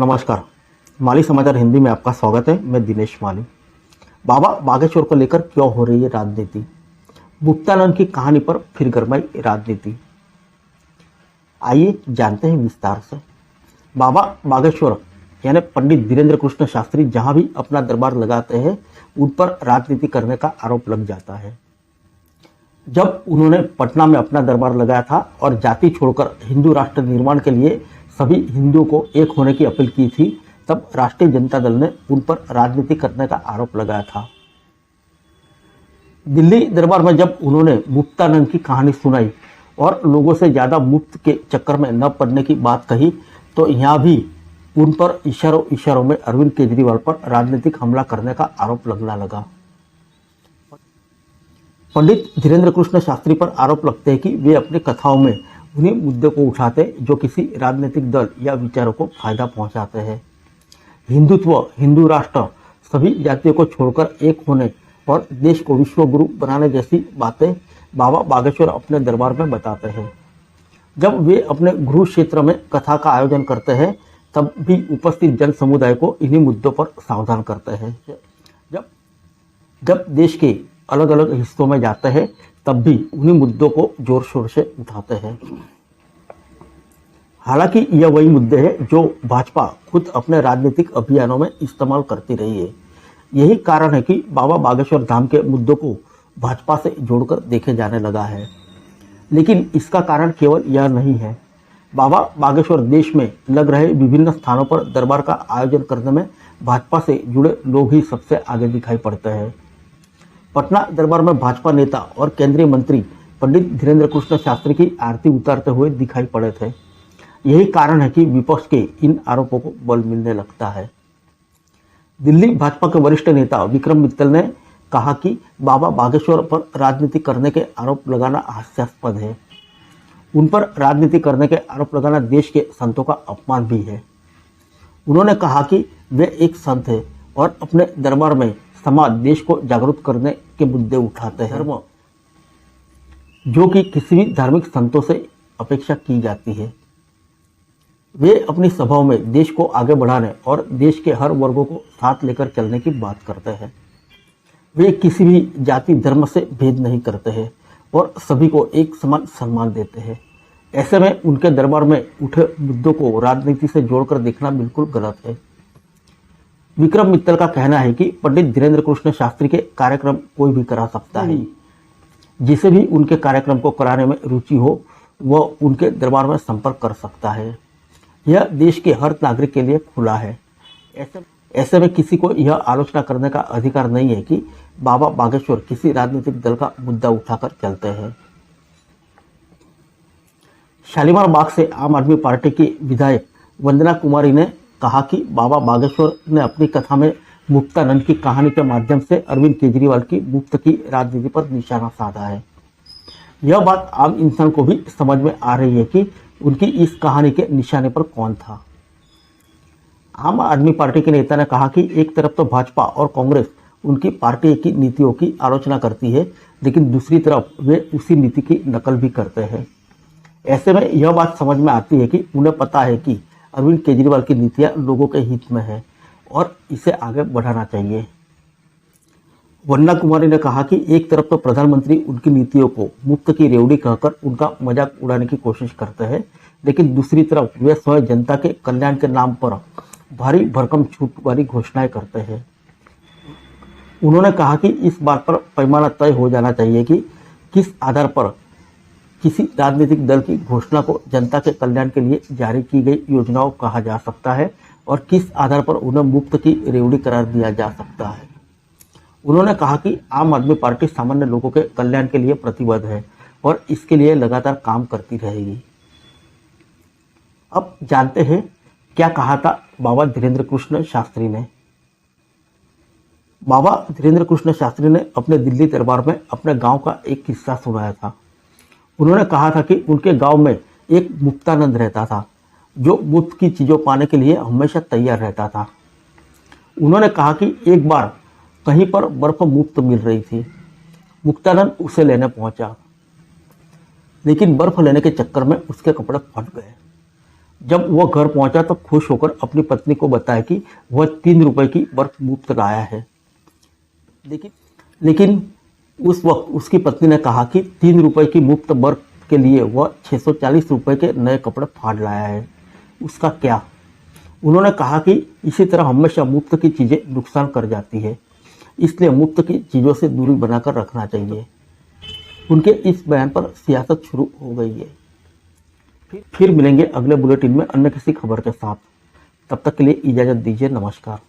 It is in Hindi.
नमस्कार। माली समाचार हिंदी में आपका स्वागत है। मैं दिनेश माली। बाबा बागेश्वर को लेकर क्यों हो रही है राजनीति? मुक्तानंद की कहानी पर फिर गरमाई राजनीति। आइए जानते हैं विस्तार से। बाबा बागेश्वर यानी पंडित धीरेन्द्र कृष्ण शास्त्री जहां भी अपना दरबार लगाते हैं उन पर राजनीति करने का आरोप लग जाता है। जब उन्होंने पटना में अपना दरबार लगाया था और जाति छोड़कर हिंदू राष्ट्र निर्माण के लिए सभी हिंदुओं को एक होने की अपील की थी, तब राष्ट्रीय जनता दल ने उन पर राजनीति करने का आरोप लगाया था। दिल्ली दरबार में जब उन्होंने मुक्तानंद की कहानी सुनाई और लोगों से ज्यादा मुफ्त के चक्कर में न पड़ने की बात कही, तो यहाँ भी उन पर इशारों में अरविंद केजरीवाल पर राजनीतिक हमला करने का आरोप लगने लगा। पंडित धीरेन्द्र कृष्ण शास्त्री पर आरोप लगते हैं कि वे अपनी कथाओं में उन्हीं मुद्दों को उठाते जो किसी राजनीतिक दल या विचारों को फायदा पहुंचाते हैं। हिंदुत्व, हिंदू राष्ट्र, सभी जातियों को छोड़कर एक होने और देश को विश्व गुरु बनाने जैसी बातें बाबा बागेश्वर अपने दरबार में बताते हैं। जब वे अपने गुरु क्षेत्र में कथा का आयोजन करते हैं तब भी उपस्थित जन समुदाय को इन्हीं मुद्दों पर सावधान करते हैं। जब देश के अलग अलग हिस्सों में जाते हैं तब भी उन्हीं मुद्दों को जोर शोर से उठाते हैं। हालांकि यह वही मुद्दे हैं जो भाजपा खुद अपने राजनीतिक अभियानों में इस्तेमाल करती रही है। यही कारण है कि बाबा बागेश्वर धाम के मुद्दों को भाजपा से जोड़कर देखे जाने लगा है। लेकिन इसका कारण केवल यह नहीं है। बाबा बागेश्वर देश में लग रहे विभिन्न स्थानों पर दरबार का आयोजन करने में भाजपा से जुड़े लोग ही सबसे आगे दिखाई पड़ते हैं। पटना दरबार में भाजपा नेता और केंद्रीय मंत्री पंडित धीरेन्द्र कृष्ण शास्त्री की आरती उतारते हुए दिखाई पड़े थे। यही कारण है कि विपक्ष के इन आरोपों को बल मिलने लगता है। दिल्ली भाजपा के वरिष्ठ नेता विक्रम मित्तल ने कहा कि बाबा बागेश्वर पर राजनीति करने के आरोप लगाना हास्यास्पद है। उन पर राजनीति करने के आरोप लगाना देश के संतों का अपमान भी है। उन्होंने कहा कि वे एक संत है और अपने दरबार में समाज, देश को जागरूक करने के मुद्दे उठाते हैं, धर्म जो कि किसी भी धार्मिक संतों से अपेक्षा की जाती है। वे अपनी सभाओं में देश को आगे बढ़ाने और देश के हर वर्गों को साथ लेकर चलने की बात करते हैं। वे किसी भी जाति धर्म से भेद नहीं करते हैं और सभी को एक समान सम्मान देते हैं। ऐसे में उनके दरबार में उठे मुद्दों को राजनीति से जोड़कर देखना बिल्कुल गलत है। विक्रम मित्तल का कहना है कि पंडित धीरेन्द्र कृष्ण शास्त्री के कार्यक्रम कोई भी करा सकता है। जिसे भी उनके कार्यक्रम को कराने में रुचि हो वह उनके दरबार में संपर्क कर सकता है। यह देश के हर नागरिक के लिए खुला है। ऐसे में किसी को यह आलोचना करने का अधिकार नहीं है कि बाबा बागेश्वर किसी राजनीतिक दल का मुद्दा उठाकर चलते हैं। शालीमार बाग से आम आदमी पार्टी की विधायक वंदना कुमारी ने कहा कि बाबा बागेश्वर ने अपनी कथा में मुक्तानंद की कहानी के माध्यम से अरविंद केजरीवाल की मुफ्त की राजनीति पर निशाना साधा है। यह बात आम इंसान को भी समझ में आ रही है कि उनकी इस कहानी के निशाने पर कौन था। आम आदमी पार्टी के नेता ने कहा कि एक तरफ तो भाजपा और कांग्रेस उनकी पार्टी की नीतियों की आलोचना करती है, लेकिन दूसरी तरफ वे उसी नीति की नकल भी करते हैं। ऐसे में यह बात समझ में आती है कि उन्हें पता है कि अरविंद केजरीवाल की नीतियां लोगों के हित में है और इसे आगे बढ़ाना चाहिए। वंदना कुमारी ने कहा कि एक तरफ तो प्रधानमंत्री उनकी नीतियों को मुफ्त की रेवड़ी कहकर उनका मजाक उड़ाने की कोशिश करते हैं, लेकिन दूसरी तरफ वे स्वयं जनता के कल्याण के नाम पर भारी भरकम छूट वाली घोषणाएं करते हैं। उन्होंने कहा कि इस बात पर पैमाना तय हो जाना चाहिए कि किस आधार पर किसी राजनीतिक दल की घोषणा को जनता के कल्याण के लिए जारी की गई योजनाओं कहा जा सकता है और किस आधार पर उन्हें मुफ्त की रेवड़ी करार दिया जा सकता है। उन्होंने कहा कि आम आदमी पार्टी सामान्य लोगों के कल्याण के लिए प्रतिबद्ध है और इसके लिए लगातार काम करती रहेगी। अब जानते हैं क्या कहा था बाबा धीरेन्द्र कृष्ण शास्त्री ने। बाबा धीरेन्द्र कृष्ण शास्त्री ने अपने दिल्ली दरबार में अपने गांव का एक किस्सा सुनाया था। उन्होंने कहा था कि उनके गांव में एक मुक्तानंद रहता था जो मुफ्त की चीज़ों पाने के लिए हमेशा तैयार रहता था। उन्होंने कहा कि एक बार कहीं पर बर्फ मुफ्त मिल रही थी। मुक्तानंद उसे लेने पहुंचा, लेकिन बर्फ लेने के चक्कर में उसके कपड़े फट गए। जब वह घर पहुंचा तो खुश होकर अपनी पत्नी को बताया कि वह 3 रुपए की बर्फ मुफ्त लाया है। लेकिन उस वक्त उसकी पत्नी ने कहा कि 3 रुपए की मुफ्त बर्फ के लिए वह 640 रुपए के नए कपड़े फाड़ लाया है, उसका क्या। उन्होंने कहा कि इसी तरह हमेशा मुफ्त की चीज़ें नुकसान कर जाती है, इसलिए मुफ्त की चीज़ों से दूरी बनाकर रखना चाहिए। उनके इस बयान पर सियासत शुरू हो गई है। फिर मिलेंगे अगले बुलेटिन में अन्य किसी खबर के साथ। तब तक के लिए इजाज़त दीजिए। नमस्कार।